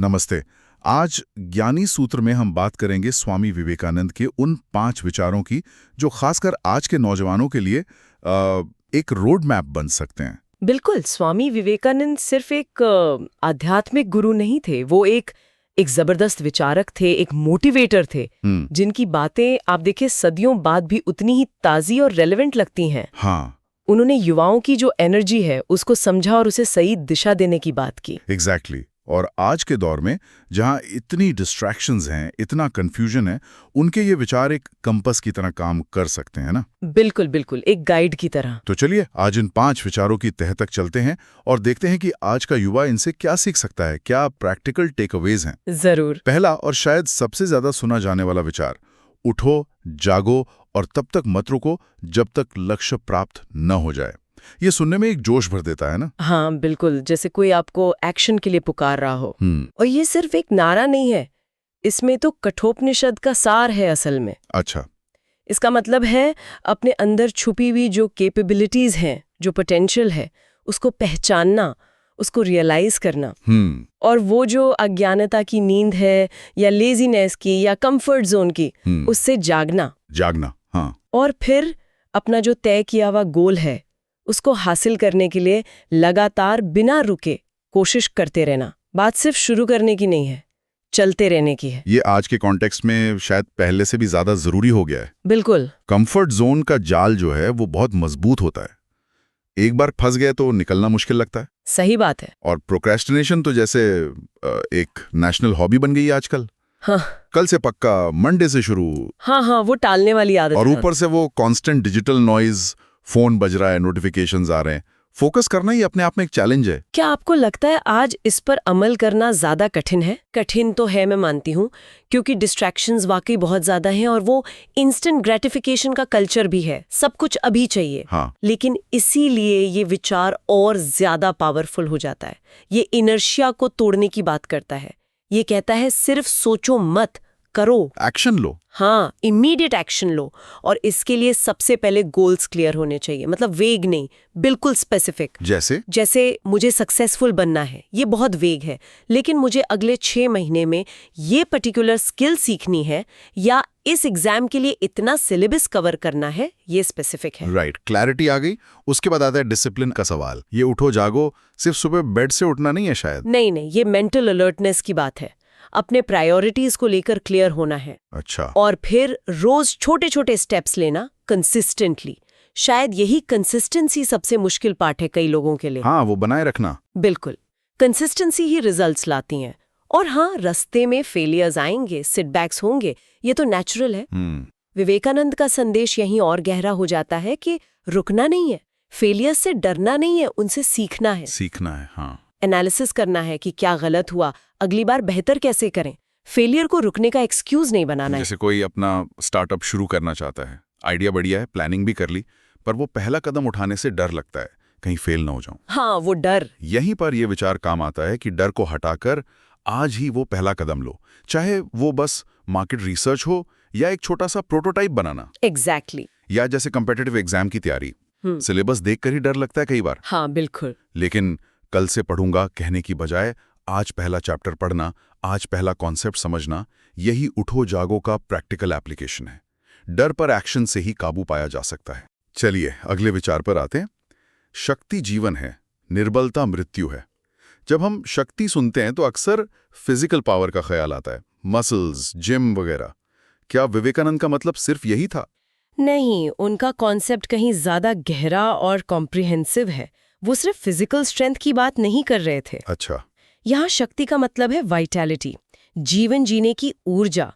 नमस्ते। आज ज्ञानी सूत्र में हम बात करेंगे स्वामी विवेकानंद के उन 5 विचारों की जो खासकर आज के नौजवानों के लिए एक रोड मैप बन सकते हैं। बिल्कुल, स्वामी विवेकानंद सिर्फ एक आध्यात्मिक गुरु नहीं थे। वो एक जबरदस्त विचारक थे, एक मोटिवेटर थे, जिनकी बातें आप देखिए सदियों बाद भी उतनी ही ताज़ी और रेलेवेंट लगती हैं। हाँ, उन्होंने युवाओं की जो एनर्जी है उसको समझा और उसे सही दिशा देने की बात की। एग्जैक्टली। और आज के दौर में जहां इतनी डिस्ट्रैक्शंस हैं, इतना कंफ्यूजन है, उनके ये विचार एक कंपस की तरह काम कर सकते हैं ना। बिल्कुल बिल्कुल, एक गाइड की तरह। तो चलिए आज इन 5 विचारों की तह तक चलते हैं और देखते हैं कि आज का युवा इनसे क्या सीख सकता है, क्या प्रैक्टिकल टेकअवेज हैं। जरूर। पहला और शायद सबसे ज्यादा सुना जाने वाला विचार, उठो, जागो और तब तक मत रुको जब तक लक्ष्य प्राप्त न हो जाए। ये सुनने में एक जोश भर देता है ना। हाँ बिल्कुल, जैसे कोई आपको एक्शन के लिए पुकार रहा हो। और ये सिर्फ एक नारा नहीं है, इसमें तो कठोपनिषद का सार है असल में। अच्छा। इसका मतलब है अपने अंदर छुपी हुई जो कैपेबिलिटीज हैं, जो पोटेंशियल है, उसको पहचानना, उसको रियलाइज करना। और वो जो अज्ञानता की नींद है या लेजीनेस की या कंफर्ट जोन की, उससे जागना। हाँ। और फिर अपना जो तय किया हुआ गोल है उसको हासिल करने के लिए लगातार बिना रुके कोशिश करते रहना। बात सिर्फ शुरू करने की नहीं है, चलते रहने की है। ये आज के कॉन्टेक्स्ट में शायद पहले से भी ज्यादा जरूरी हो गया है। बिल्कुल। कंफर्ट जोन का जाल जो है वो बहुत मजबूत होता है। एक बार फंस गए तो निकलना मुश्किल लगता है। सही बात है। और प्रोक्रेस्टिनेशन तो जैसे एक नेशनल हॉबी बन गई है आजकल। हाँ। कल से पक्का, मंडे से शुरू। हाँ, वो टालने वाली आदत। और ऊपर से वो कांस्टेंट डिजिटल नॉइज, फोन बज रहा है, नोटिफिकेशंस आ रहे हैं। फोकस करना ही अपने आप में एक चैलेंज है। क्या आपको लगता है आज इस पर अमल करना ज्यादा कठिन है? कठिन तो है, मैं मानती हूँ, क्योंकि डिस्ट्रैक्शंस वाकई बहुत ज्यादा हैं और वो इंस्टेंट ग्रेटिफिकेशन का कल्चर भी है, सब कुछ अभी चाहिए। हाँ। लेकिन इसीलिए ये विचार और ज्यादा पावरफुल हो जाता है। ये इनर्शिया को तोड़ने की बात करता है। ये कहता है सिर्फ सोचो मत, करो, एक्शन लो। हाँ, इमीडिएट एक्शन लो। और इसके लिए सबसे पहले गोल्स क्लियर होने चाहिए, मतलब वेग नहीं, बिल्कुल स्पेसिफिक। जैसे मुझे सक्सेसफुल बनना है, ये बहुत वेग है, लेकिन मुझे अगले 6 महीने में ये पर्टिकुलर स्किल सीखनी है या इस एग्जाम के लिए इतना सिलेबस कवर करना है, ये स्पेसिफिक है। राइट, क्लैरिटी आ गई। उसके बाद आता है डिसिप्लिन का सवाल। ये उठो जागो सिर्फ सुबह बेड से उठना नहीं है शायद। नहीं, ये मेंटल अलर्टनेस की बात है। अपने प्रायोरिटीज को लेकर क्लियर होना है। अच्छा। और फिर रोज छोटे छोटे स्टेप्स लेना कंसिस्टेंटली। शायद यही कंसिस्टेंसी सबसे मुश्किल पार्ट है कई लोगों के लिए। हाँ, वो बनाए रखना। बिल्कुल, कंसिस्टेंसी ही रिजल्ट्स लाती हैं। और हाँ, रास्ते में फेलियर्स आएंगे, सेटबैक्स होंगे, ये तो नेचुरल है। विवेकानंद का संदेश यहीं और गहरा हो जाता है कि रुकना नहीं है, फेलियर से डरना नहीं है, उनसे सीखना है। हाँ। एनालिसिस करना है कि क्या गलत हुआ, अगली बार बेहतर कैसे करें। फेलियर को रुकने का एक्सक्यूज नहीं बनाना है। जैसे कोई अपना स्टार्टअप शुरू करना चाहता है, आइडिया बढ़िया है, प्लानिंग भी कर ली, पर वो पहला कदम उठाने से डर लगता है, कहीं फेल ना हो जाऊं। हाँ, वो डर। यहीं पर ये विचार काम आता है कि डर को हटाकर आज ही वो पहला कदम लो, चाहे वो बस मार्केट रिसर्च हो या एक छोटा सा प्रोटोटाइप बनाना। एग्जैक्टली। या जैसे कम्पिटिटिव एग्जाम की तैयारी, सिलेबस देखकर ही डर लगता है कई बार। हाँ बिल्कुल। लेकिन कल से पढ़ूंगा कहने की बजाय आज पहला चैप्टर पढ़ना, आज पहला कॉन्सेप्ट समझना, यही उठो जागो का प्रैक्टिकल एप्लीकेशन है। डर पर एक्शन से ही काबू पाया जा सकता है। चलिए अगले विचार पर आते हैं। शक्ति जीवन है, निर्बलता मृत्यु है। जब हम शक्ति सुनते हैं तो अक्सर फिजिकल पावर का ख्याल आता है, मसल्स, जिम वगैरह। क्या विवेकानंद का मतलब सिर्फ यही था? नहीं, उनका कॉन्सेप्ट कहीं ज्यादा गहरा और कॉम्प्रिहेंसिव है। वो सिर्फ फिजिकल स्ट्रेंथ की बात नहीं कर रहे थे। अच्छा। यहाँ शक्ति का मतलब है वाइटैलिटी, जीवन जीने की ऊर्जा,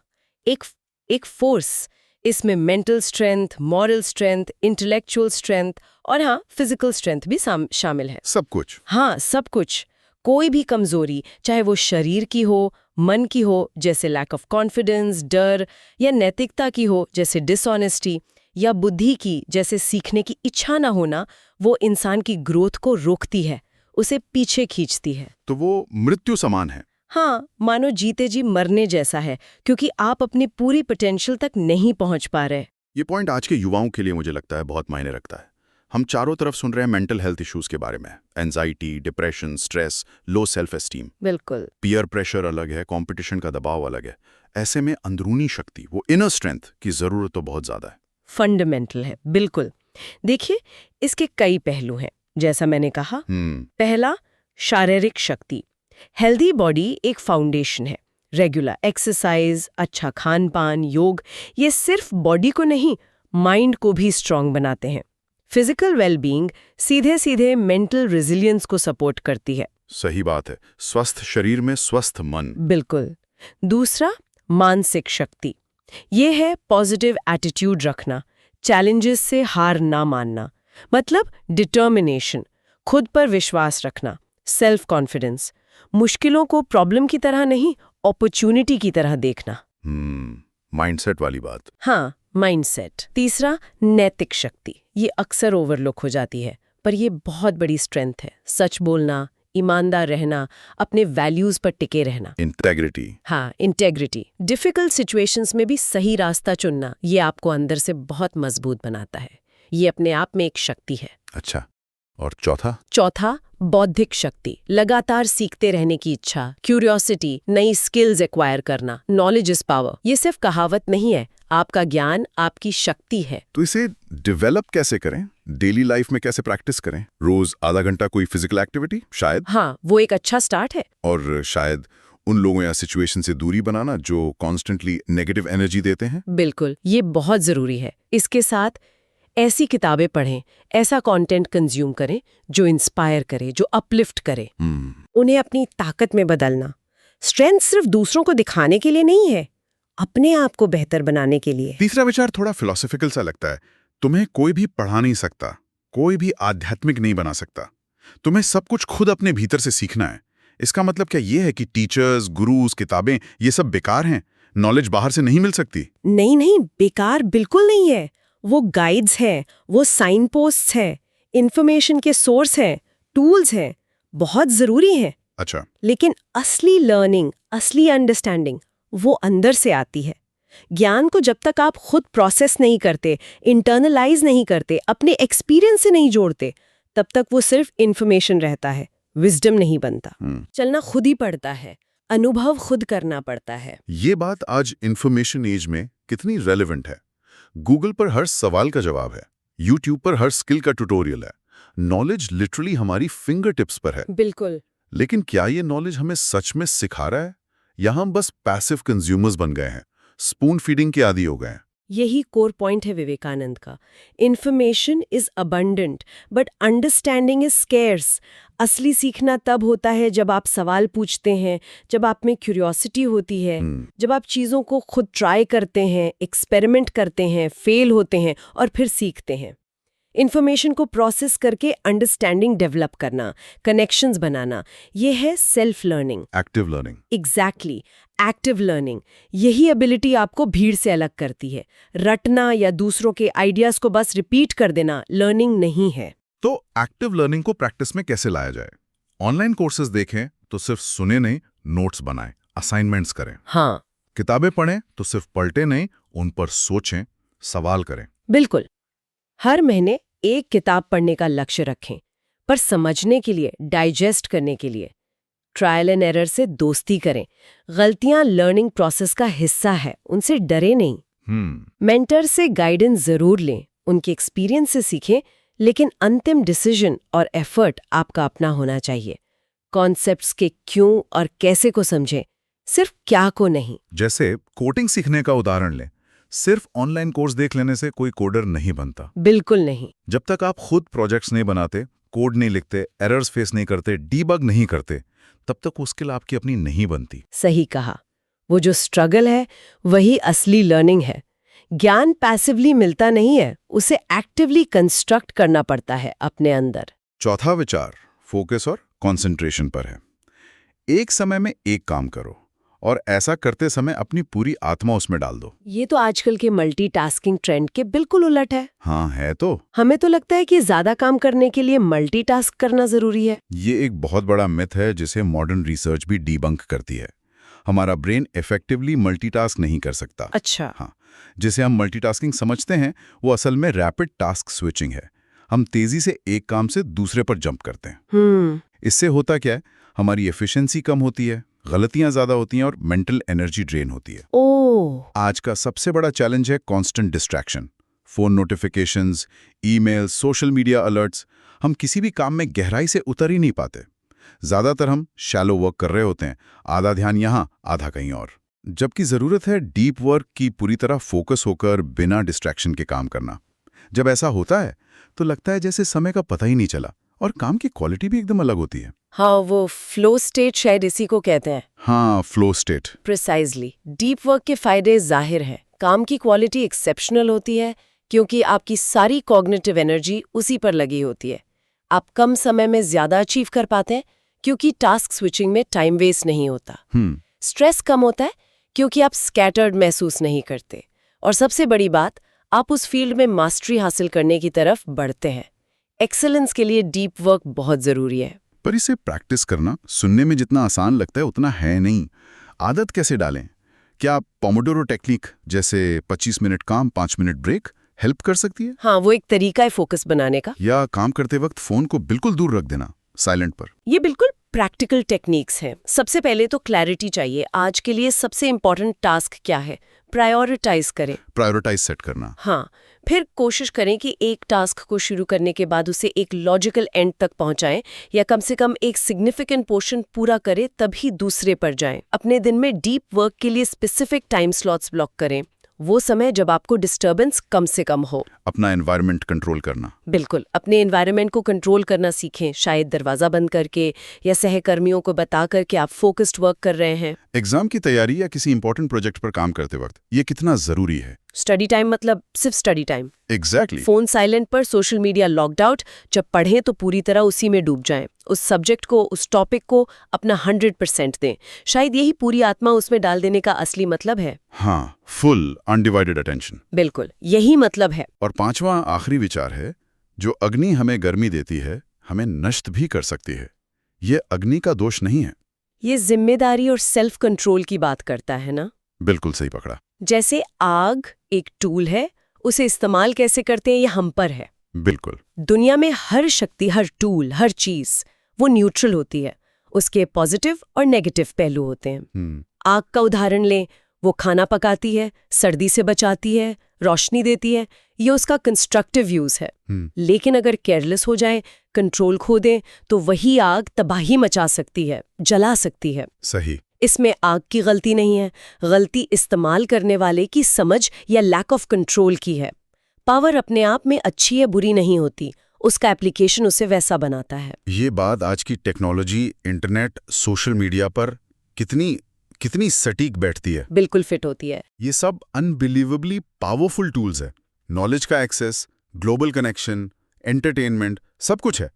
एक फोर्स। इसमें mental strength, moral strength, intellectual strength और हाँ, फिजिकल स्ट्रेंथ भी शामिल है। सब कुछ। हाँ, सब कुछ। कोई भी कमजोरी, चाहे वो शरीर की हो, मन की हो, जैसे लैक ऑफ कॉन्फिडेंस, डर, या नैतिकता की हो, जैसे डिसऑनेस्टी, या बुद्धि की, जैसे सीखने की इच्छा न होना, वो इंसान की ग्रोथ को रोकती है, उसे पीछे खींचती है। तो वो मृत्यु समान है। हाँ, मानो जीते जी मरने जैसा है, क्योंकि आप अपनी पूरी पोटेंशियल तक नहीं पहुंच पा रहे। ये पॉइंट आज के युवाओं के लिए मुझे लगता है बहुत मायने रखता है। हम चारों तरफ सुन रहे हैं मेंटल हेल्थ इश्यूज के बारे में, anxiety, depression, stress, low self esteem. बिल्कुल। पीयर प्रेशर अलग है, कंपटीशन का दबाव अलग है। ऐसे में अंदरूनी शक्ति, वो इनर स्ट्रेंथ की जरूरत तो बहुत ज्यादा है। फंडामेंटल है, बिल्कुल। देखिए, इसके कई पहलू हैं। जैसा मैंने कहा, पहला, शारीरिक शक्ति। हेल्दी बॉडी एक फाउंडेशन है। रेगुलर एक्सरसाइज, अच्छा खान पान, योग, ये सिर्फ बॉडी को नहीं, माइंड को भी स्ट्रांग बनाते हैं। फिजिकल वेलबींग सीधे सीधे मेंटल रेजिलियंस को सपोर्ट करती है। सही बात है, स्वस्थ शरीर में स्वस्थ मन। बिल्कुल। दूसरा, मानसिक शक्ति। ये है पॉजिटिव एटीट्यूड रखना, चैलेंजेस से हार ना मानना, मतलब डिटर्मिनेशन, खुद पर विश्वास रखना, सेल्फ कॉन्फिडेंस, मुश्किलों को प्रॉब्लम की तरह नहीं, अपॉर्चुनिटी की तरह देखना। माइंडसेट वाली बात। हाँ, माइंडसेट। तीसरा, नैतिक शक्ति। ये अक्सर ओवरलुक हो जाती है, पर ये बहुत बड़ी स्ट्रेंथ है। सच बोलना, ईमानदार रहना, अपने वैल्यूज पर टिके रहना। इंटेग्रिटी। हाँ, इंटेग्रिटी। डिफिकल्ट सिचुएशंस में भी सही रास्ता चुनना, ये आपको अंदर से बहुत मजबूत बनाता है। ये अपने आप में एक शक्ति है। अच्छा, और चौथा? चौथा, बौद्धिक शक्ति। लगातार सीखते रहने की इच्छा, क्यूरियोसिटी, नई स्किल्स एक्वायर करना। नॉलेज इज पावर, ये सिर्फ कहावत नहीं है। आपका ज्ञान आपकी शक्ति है। तो इसे डेवलप कैसे करें? डेली लाइफ में कैसे प्रैक्टिस करें? रोज आधा घंटा कोई फिजिकल एक्टिविटी शायद? हाँ, वो एक अच्छा स्टार्ट है। और शायद उन लोगों या सिचुएशन से दूरी बनाना जो कॉन्स्टेंटली नेगेटिव एनर्जी देते हैं। बिल्कुल, ये बहुत जरूरी है। इसके साथ ऐसी किताबें पढ़ें, ऐसा कंटेंट कंज्यूम करें जो इंस्पायर करे, जो अपलिफ्ट करे। उन्हें अपनी ताकत में बदलना। स्ट्रेंथ सिर्फ दूसरों को दिखाने के लिए नहीं है, अपने आप को बेहतर बनाने के लिए। तीसरा विचार थोड़ा फिलोसॉफिकल सा लगता है। तुम्हें कोई भी पढ़ा नहीं सकता, कोई भी आध्यात्मिक नहीं बना सकता। तुम्हें सब कुछ खुद अपने भीतर से सीखना है। इसका मतलब क्या ये है कि टीचर्स, गुरुज, किताबें ये सब बेकार हैं? नॉलेज बाहर से नहीं मिल सकती? नहीं नहीं, बेकार बिल्कुल नहीं है। वो गाइड्स हैं, वो साइन पोस्ट्स हैं, इंफॉर्मेशन के सोर्स हैं, टूल्स हैं, बहुत जरूरी हैं। अच्छा। लेकिन असली लर्निंग, असली अंडरस्टैंडिंग वो अंदर से आती है। ज्ञान को जब तक आप खुद प्रोसेस नहीं करते, इंटरनलाइज नहीं करते, अपने एक्सपीरियंस से नहीं जोड़ते, तब तक वो सिर्फ इंफॉर्मेशन रहता है, विजडम नहीं बनता। चलना खुद ही पड़ता है, अनुभव खुद करना पड़ता है। ये बात आज इंफॉर्मेशन एज में कितनी रेलेवेंट है। गूगल पर हर सवाल का जवाब है, यूट्यूब पर हर स्किल का ट्यूटोरियल है। नॉलेज लिटरली हमारी फिंगर टिप्स पर है। बिल्कुल। लेकिन क्या ये नॉलेज हमें सच में सिखा रहा है, या हम बस पैसिव कंज्यूमर्स बन गए हैं, स्पून फीडिंग के आदी हो गए हैं? यही कोर पॉइंट है विवेकानंद का। Information is abundant but understanding is scarce. असली सीखना तब होता है जब आप सवाल पूछते हैं, जब आप में क्यूरियोसिटी होती है, जब आप चीज़ों को खुद ट्राई करते हैं, एक्सपेरिमेंट करते हैं, फेल होते हैं और फिर सीखते हैं। इन्फॉर्मेशन को प्रोसेस करके अंडरस्टैंडिंग डेवलप करना, कनेक्शंस बनाना, ये है self learning, active learning. Exactly, active learning. यही एबिलिटी आपको भीड़ से अलग करती है। रटना या दूसरों के आइडियाज को बस रिपीट कर देना लर्निंग नहीं है। तो एक्टिव लर्निंग को प्रैक्टिस में कैसे लाया जाए? ऑनलाइन कोर्सेज देखें तो सिर्फ सुने नहीं, नोट्स बनाएं, असाइनमेंट्स करें। हाँ, किताबें पढ़ें तो सिर्फ पलटे नहीं, उन पर सोचें, सवाल करें। बिल्कुल। हर महीने एक किताब पढ़ने का लक्ष्य रखें, पर समझने के लिए, डाइजेस्ट करने के लिए। ट्रायल एंड एरर से दोस्ती करें। गलतियां लर्निंग प्रोसेस का हिस्सा है, उनसे डरे नहीं। मेंटर से गाइडेंस जरूर लें, उनके एक्सपीरियंस से सीखें, लेकिन अंतिम डिसीजन और एफर्ट आपका अपना होना चाहिए। कॉन्सेप्ट्स के क्यों और कैसे को समझें, सिर्फ क्या को नहीं। जैसे कोडिंग सीखने का उदाहरण लें, सिर्फ ऑनलाइन कोर्स देख लेने से कोई कोडर नहीं बनता। बिल्कुल नहीं। जब तक आप खुद प्रोजेक्ट्स नहीं बनाते, कोड नहीं लिखते, एरर्स फेस नहीं करते, डीबग नहीं करते, तब तक वो स्किल आपकी अपनी नहीं बनती। सही कहा। वो जो स्ट्रगल है वही असली लर्निंग है। ज्ञान पैसिवली मिलता नहीं है, उसे एक्टिवली कंस्ट्रक्ट करना पड़ता है अपने अंदर। चौथा विचार फोकस और कंसंट्रेशन पर है। एक समय में एक काम करो और ऐसा करते समय अपनी पूरी आत्मा उसमें डाल दो। ये तो आजकल के मल्टीटास्किंग ट्रेंड के बिल्कुल उलट है। हाँ, है तो। हमें तो लगता है कि ज्यादा काम करने के लिए मल्टीटास्क करना जरूरी है। ये एक बहुत बड़ा मिथ है जिसे मॉडर्न रिसर्च भी डीबंक करती है। हमारा ब्रेन इफेक्टिवली मल्टीटास्क नहीं कर सकता। अच्छा। हाँ, जिसे हम मल्टीटास्किंग समझते हैं वो असल में रैपिड टास्क स्विचिंग है। हम तेजी से एक काम से दूसरे पर जंप करते हैं। इससे होता क्या है, हमारी एफिशिएंसी कम होती है, गलतियां ज्यादा होती हैं और मेंटल एनर्जी ड्रेन होती है। आज का सबसे बड़ा चैलेंज है constant distraction. Phone notifications, emails, social media alerts. हम किसी भी काम में गहराई से उतर ही नहीं पाते। ज्यादातर हम शैलो वर्क कर रहे होते हैं, आधा ध्यान यहाँ आधा कहीं और, जबकि जरूरत है डीप वर्क की, पूरी तरह फोकस होकर बिना डिस्ट्रैक्शन के काम करना। जब ऐसा होता है तो लगता है जैसे समय का पता ही नहीं चला और काम की क्वालिटी भी एकदम अलग होती है। हाँ, वो फ्लो स्टेट शायद इसी को कहते हैं। हाँ, flow state. Precisely. Deep work के फायदे जाहिर हैं। काम की क्वालिटी एक्सेप्शनल होती है क्योंकि आपकी सारी कॉग्निटिव एनर्जी उसी पर लगी होती है। आप कम समय में ज्यादा अचीव कर पाते हैं क्योंकि टास्क स्विचिंग में टाइम वेस्ट नहीं होता। स्ट्रेस कम होता है क्योंकि आप स्कैटर्ड महसूस नहीं करते। और सबसे बड़ी बात, आप उस फील्ड में मास्टरी हासिल करने की तरफ बढ़ते हैं। एक्सेलेंस के लिए डीप वर्क बहुत जरूरी है। पर इसे प्रैक्टिस करना सुनने में जितना आसान लगता है उतना है नहीं। आदत कैसे डालें? क्या पोमोडोरो टेक्निक जैसे 25 मिनट काम 5 मिनट ब्रेक हेल्प कर सकती है? हाँ, वो एक तरीका है फोकस बनाने का। या काम करते वक्त फोन को बिल्कुल दूर रख देना, साइलेंट पर? ये बिल्कुल प्रैक्टिकल टेक्निक्स हैं। सबसे पहले तो क्लैरिटी चाहिए। आज के लिए सबसे इंपॉर्टेंट टास्क क्या है, प्रायोरिटाइज करें। प्रायोरिटाइज सेट करना। हाँ, फिर कोशिश करें कि एक टास्क को शुरू करने के बाद उसे एक लॉजिकल एंड तक पहुंचाएं, या कम से कम एक सिग्निफिकेंट पोर्शन पूरा करें तभी दूसरे पर जाएं। अपने दिन में डीप वर्क के लिए स्पेसिफिक टाइम स्लॉट्स ब्लॉक करें, वो समय जब आपको डिस्टर्बेंस कम से कम हो। अपना एनवायरनमेंट कंट्रोल करना। बिल्कुल, अपने एनवायरनमेंट को कंट्रोल करना सीखें, शायद दरवाजा बंद करके या सहकर्मियों को बताकर कि आप फोकस्ड वर्क कर रहे हैं। एग्जाम की तैयारी या किसी इंपॉर्टेंट प्रोजेक्ट पर काम करते वक्त ये कितना जरूरी है? स्टडी टाइम मतलब सिर्फ study time. Exactly. Phone silent पर, सोशल मीडिया लॉक्ड आउट। जब पढ़ें तो पूरी तरह उसी में डूब जाएं। उस सब्जेक्ट को, उस टॉपिक को अपना 100% दें। शायद यही पूरी आत्मा उसमें डाल देने का असली मतलब है। हाँ, फुल अनडिवाइडेड अटेंशन। बिल्कुल, यही मतलब है। और पांचवा आखिरी विचार है, जो अग्नि हमें गर्मी देती है हमें नष्ट भी कर सकती है। ये अग्नि का दोष नहीं है। ये जिम्मेदारी और सेल्फ कंट्रोल की बात करता है ना? बिल्कुल सही पकड़ा। जैसे आग एक टूल है, उसे इस्तेमाल कैसे करते हैं ये हम पर है। बिल्कुल। दुनिया में हर शक्ति, हर टूल, हर चीज वो न्यूट्रल होती है। उसके पॉजिटिव और नेगेटिव पहलू होते हैं। आग का उदाहरण लें, वो खाना पकाती है, सर्दी से बचाती है, रोशनी देती है, ये उसका कंस्ट्रक्टिव यूज है। लेकिन अगर केयरलेस हो जाए, कंट्रोल खो दें, तो वही आग तबाही मचा सकती है, जला सकती है। सही। इसमें आग की गलती नहीं है, गलती इस्तेमाल करने वाले की समझ या लैक ऑफ कंट्रोल की है। पावर अपने आप में अच्छी या बुरी नहीं होती, उसका एप्लीकेशन उसे वैसा बनाता है। ये बात आज की टेक्नोलॉजी, इंटरनेट, सोशल मीडिया पर कितनी सटीक बैठती है। बिल्कुल फिट होती है। ये सब अनबिलीवेबली पावरफुल टूल्स है। नॉलेज का एक्सेस, ग्लोबल कनेक्शन, एंटरटेनमेंट, सब कुछ है।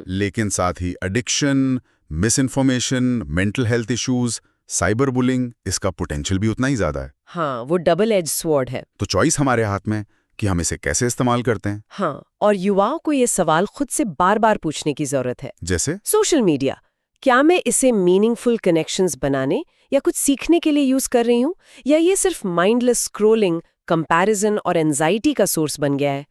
लेकिन साथ ही addiction, misinformation, mental health issues, cyber bullying, इसका पोटेंशियल भी उतना ही ज्यादा है। हाँ, वो डबल एज स्वॉर्ड है। तो चॉइस हमारे हाथ में कि हम इसे कैसे इस्तेमाल करते हैं। हाँ, और युवाओं को ये सवाल खुद से बार बार पूछने की जरूरत है। जैसे सोशल मीडिया, क्या मैं इसे मीनिंगफुल कनेक्शंस बनाने या कुछ सीखने के लिए यूज कर रही हूँ, या ये सिर्फ माइंडलेस स्क्रोलिंग, कंपैरिजन और एंजाइटी का सोर्स बन गया है?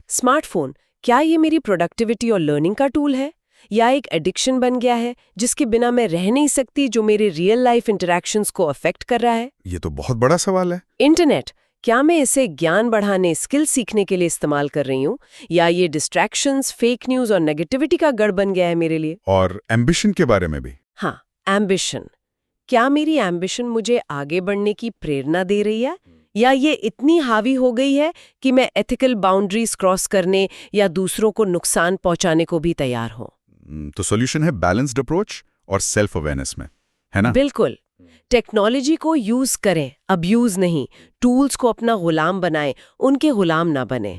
स्मार्टफोन, क्या ये मेरी प्रोडक्टिविटी और लर्निंग का टूल है, या एक एडिक्शन बन गया है जिसके बिना मैं रह नहीं सकती, जो मेरे रियल लाइफ इंटरैक्शंस को अफेक्ट कर रहा है? ये तो बहुत बड़ा सवाल है। इंटरनेट, क्या मैं इसे ज्ञान बढ़ाने, स्किल सीखने के लिए इस्तेमाल कर रही हूँ, या ये डिस्ट्रैक्शंस, फेक न्यूज और नेगेटिविटी का गढ़ बन गया है मेरे लिए? और एम्बिशन के बारे में भी। हाँ, एम्बिशन, क्या मेरी एम्बिशन मुझे आगे बढ़ने की प्रेरणा दे रही है, या ये इतनी हावी हो गई है कि मैं एथिकल बाउंड्रीज क्रॉस करने या दूसरों को नुकसान पहुंचाने को भी तैयार हूँ? तो सॉल्यूशन है बैलेंस्ड अप्रोच और सेल्फ अवेयरनेस में, है ना? बिल्कुल। टेक्नोलॉजी को यूज करें, अब्यूज नहीं। टूल्स को अपना गुलाम बनाएं, उनके गुलाम ना बने।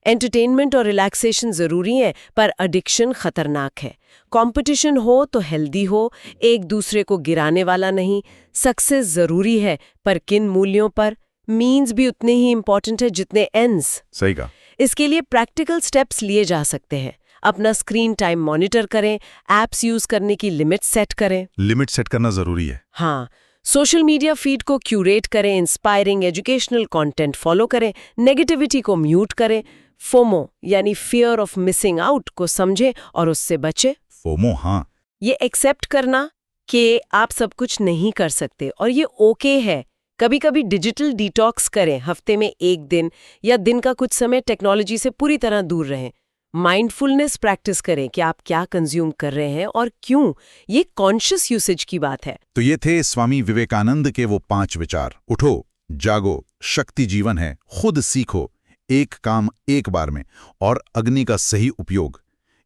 एंटरटेनमेंट और रिलैक्सेशन जरूरी है, पर एडिक्शन खतरनाक है। कंपटीशन हो तो हेल्दी हो, एक दूसरे को गिराने वाला नहीं। सक्सेस जरूरी है, पर किन मूल्यों पर? मीन्स भी उतने ही इंपॉर्टेंट है जितने एंड्स। सही कहा। इसके लिए प्रैक्टिकल स्टेप्स लिए जा सकते हैं। अपना स्क्रीन टाइम मॉनिटर करें, एप्स यूज करने की लिमिट सेट करें। लिमिट सेट करना जरूरी है। हाँ, सोशल मीडिया फीड को क्यूरेट करें, इंस्पायरिंग एजुकेशनल कंटेंट फॉलो करें, नेगेटिविटी को म्यूट करें। फोमो यानी फियर ऑफ मिसिंग आउट को समझे और उससे बचे। फोमो, हाँ। ये एक्सेप्ट करना कि आप सब कुछ नहीं कर सकते और ये ओके है। कभी कभी डिजिटल डिटॉक्स करें, हफ्ते में 1 दिन या दिन का कुछ समय टेक्नोलॉजी से पूरी तरह दूर रहें। माइंडफुलनेस प्रैक्टिस करें कि आप क्या कंज्यूम कर रहे हैं और क्यों। ये कॉन्शियस यूसेज की बात है। तो ये थे स्वामी विवेकानंद के वो 5 विचार। उठो, जागो, शक्ति जीवन है, खुद सीखो, एक काम एक बार में, और अग्नि का सही उपयोग।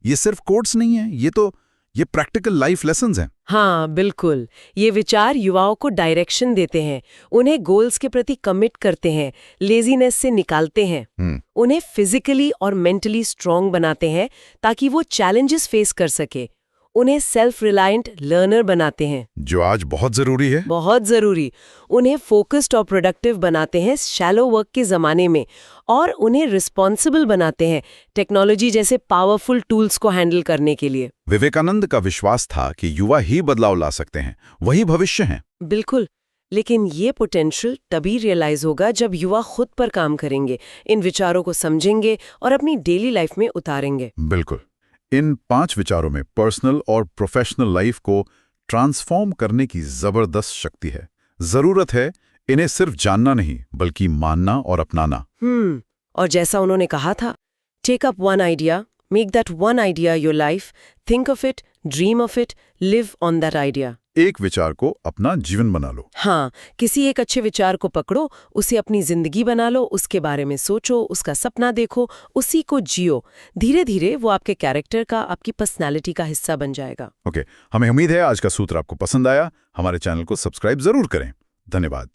ये सिर्फ कोट्स नहीं है, ये प्रैक्टिकल लाइफ लेसन्स हैं। हाँ बिल्कुल, ये विचार युवाओं को डायरेक्शन देते हैं, उन्हें गोल्स के प्रति कमिट करते हैं, लेजीनेस से निकालते हैं, उन्हें फिजिकली और मेंटली स्ट्रांग बनाते हैं ताकि वो चैलेंजेस फेस कर सके, उन्हें सेल्फ रिलायंट लर्नर बनाते हैं, जो आज बहुत जरूरी है। बहुत जरूरी। उन्हें फोकस्ड और प्रोडक्टिव बनाते हैं शैलो वर्क के जमाने में, और उन्हें रिस्पॉन्सिबल बनाते हैं टेक्नोलॉजी जैसे पावरफुल टूल्स को हैंडल करने के लिए। विवेकानंद का विश्वास था कि युवा ही बदलाव ला सकते हैं, वही भविष्य है। बिल्कुल, लेकिन ये पोटेंशियल तभी रियलाइज होगा जब युवा खुद पर काम करेंगे, इन विचारों को समझेंगे और अपनी डेली लाइफ में उतारेंगे। बिल्कुल। इन 5 विचारों में पर्सनल और प्रोफेशनल लाइफ को ट्रांसफॉर्म करने की जबरदस्त शक्ति है। जरूरत है इन्हें सिर्फ जानना नहीं, बल्कि मानना और अपनाना। और जैसा उन्होंने कहा था, take up one idea, make that one idea your life, think of it, dream of it, live on that idea. एक विचार को अपना जीवन बना लो। हाँ, किसी एक अच्छे विचार को पकड़ो, उसे अपनी जिंदगी बना लो, उसके बारे में सोचो, उसका सपना देखो, उसी को जियो। धीरे धीरे वो आपके कैरेक्टर का, आपकी पर्सनैलिटी का हिस्सा बन जाएगा। ओके, हमें उम्मीद है आज का सूत्र आपको पसंद आया। हमारे चैनल को सब्सक्राइब जरूर करें। धन्यवाद।